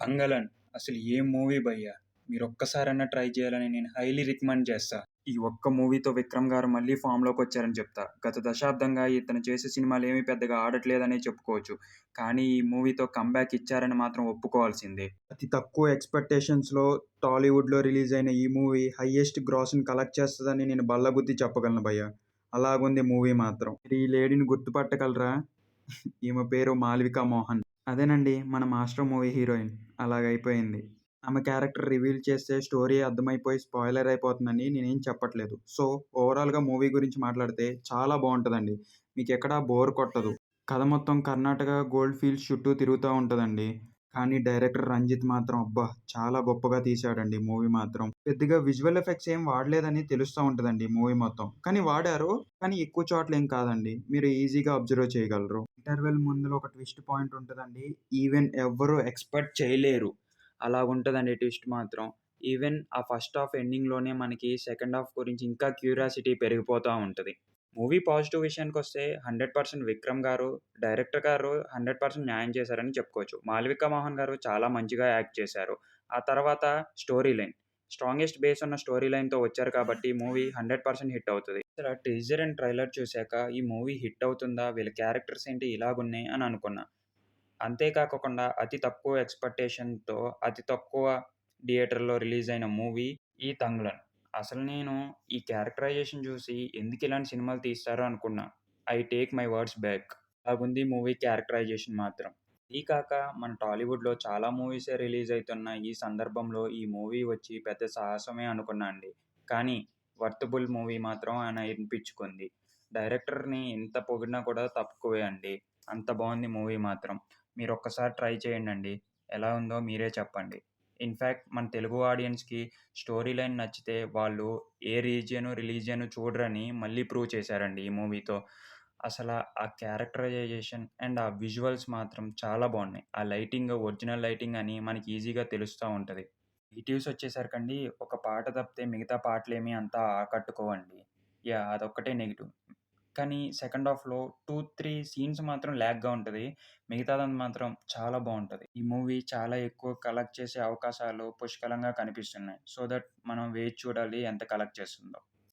'తంగలన్' అసలు ఏం మూవీ భయ్యా! మీరొక్కసారన్నా ట్రై చేయాలని నేను హైలీ రికమెండ్ చేస్తా. ఈ ఒక్క మూవీతో 'విక్రమ్' గారు మళ్ళీ ఫామ్‌లోకొచ్చారని చెప్తా. గత దశాబ్దంగా ఇతను చేసే సినిమాలేమి పెద్దగా ఆడట్లేదనే చెప్పుకోవచ్చు. కానీ ఈ మూవీతో కమ్‌బ్యాక్ ఇచ్చారని మాత్రం ఒప్పుకోవాల్సిందే. అతి తక్కువ ఎక్స్‌పెక్టేషన్స్‌లో టాలీవుడ్‌లో రిలీజ్ అయిన ఈ మూవీ హైయెస్ట్ గ్రాస్‌ని కలెక్ట్ చేస్తదని నేను బల్లగుద్ది చెప్పగలను భయ్యా! అలాగుంది మూవీ మాత్రం. మీరు ఈ లేడీని గుర్తుపట్టగలరా? ఈమె పేరు మాళవిక మోహన్. అదేనండి మన 'మాస్టర్' మూవీ హీరోయిన్. అలాగయిపోయింది. ఆమె క్యారెక్టర్ రివీల్ చేస్తే స్టోరీ అర్థమైపోయి స్పాయిలర్ అయిపోతుందని నేనేం చెప్పట్లేదు. సో, ఓవరాల్‌గా మూవీ గురించి మాట్లాడితే చాలా బావుంటదండి. మీకెక్కడా బోర్ కొట్టదు. కథ మొత్తం కర్ణాటక గోల్డ్ ఫీల్డ్స్ చుట్టూ తిరుగుతా ఉంటదండి. కానీ డైరెక్టర్ రంజిత్ మాత్రం అబ్బా! చాలా గొప్పగా తీశాడండి మూవీ మాత్రం. పెద్దగా విజువల్ ఎఫెక్ట్స్ ఏం వాడలేదని తెలుస్తా ఉంటదండి మూవీ మొత్తం. కానీ వాడారు. కానీ ఎక్కువ చోట్లేం కాదండి. మీరు ఈజీగా అబ్జర్వ్ చేయగలరు. ఇంటర్వెల్ ముందుల ఒక ట్విస్ట్ పాయింట్ ఉంటదండి. ఈవెన్ ఎవ్వరు ఎక్స్‌పెక్ట్ చేయలేరు. అలాగుంటదండి ట్విస్ట్ మాత్రం. ఈవెన్ ఆ ఫస్ట్ హాఫ్ ఎండింగ్‌లోనే మనకి సెకండ్ హాఫ్ గురించి ఇంకా క్యూరియాసిటీ పెరిగిపోతా ఉంటది. మూవీ పాజిటివ్ విషయానికొస్తే 100% 'విక్రమ్' గారు, డైరెక్టర్ గారు 100% న్యాయం చేశారని చెప్పుకోవచ్చు. 'మాళవిక మోహన్' గారు చాలా మంచిగా యాక్ట్ చేశారు. ఆ తర్వాత స్టోరీ లైన్. స్ట్రాంగెస్ట్ బేస్ ఉన్న స్టోరీ లైన్‌తో వచ్చారు కాబట్టి మూవీ 100% హిట్ అవుతది. అసల టీజర్ అండ్ ట్రైలర్ చూసాక ఈ మూవీ హిట్ అవుతుందా? వీళ్ళ క్యారెక్టర్స్ ఏంటి ఇలాగున్నాయి అని అనుకున్నా. అంతే కాకోకుండా అతి తక్కువ ఎక్స్‌పెక్టేషన్‌తో అతి తక్కువ థియేటర్‌లో రిలీజ్ అయిన మూవీ ఈ 'తంగ్లన్'. అసలు నేను ఈ క్యారెక్టరైజేషన్ చూసి ఎందుకిలాంటి సినిమాలు తీస్తారో అనుకున్నా. I take my words back. అలాగుంది మూవీ క్యారెక్టరైజేషన్ మాత్రం. ఇది కాక మన టాలీవుడ్‌లో చాలా మూవీసే రిలీజ్ అయితున్న ఈ సందర్భంలో ఈ మూవీ వచ్చి పెద్ద సాహసమే అనుకున్నా అండి. కానీ వర్తబుల్ మూవీ మాత్రం అనిపించుకుంది. డైరెక్టర్‌ని ఎంత పొగిడినా కూడా తక్కువే అండి. అంత బావుంది మూవీ మాత్రం. మీరొక్కసారి ట్రై చేయండండి. ఎలా ఉందో మీరే చెప్పండి. ఇన్‌ఫాక్ట్ మన తెలుగు ఆడియన్స్‌కి స్టోరీ లైన్ నచ్చితే వాళ్ళు ఏ రిలీజియన్ చూడరని మళ్ళీ ప్రూవ్ చేశారండి ఈ మూవీతో. ఆ క్యారెక్టరైజేషన్ అండ్ ఆ విజువల్స్ మాత్రం చాలా బావున్నాయి. ఆ లైటింగ్ ఒరిజినల్ లైటింగ్ అని మనకి ఈజీగా తెలుస్తా ఉంటది. నెగెటివ్స్ వచ్చేసరికండి ఒక పాట తప్పితే మిగతా పాటలేమి అంత ఆకట్టుకోవండి. యాహ్! అదొక్కటే నెగెటివ్. కానీ సెకండ్ హాఫ్‌లో 2, 3 సీన్స్ మాత్రం ల్యాగ్‌గా ఉంటది. మిగతాదంతా మాత్రం చాలా బావుంటది. ఈ మూవీ చాలా ఎక్కువ కలెక్ట్ చేసే అవకాశాలు పుష్కలంగా కనిపిస్తున్నాయి. సో దట్ మనం వేచి చూడాలి ఎంత కలెక్ట్ చేస్తుందో.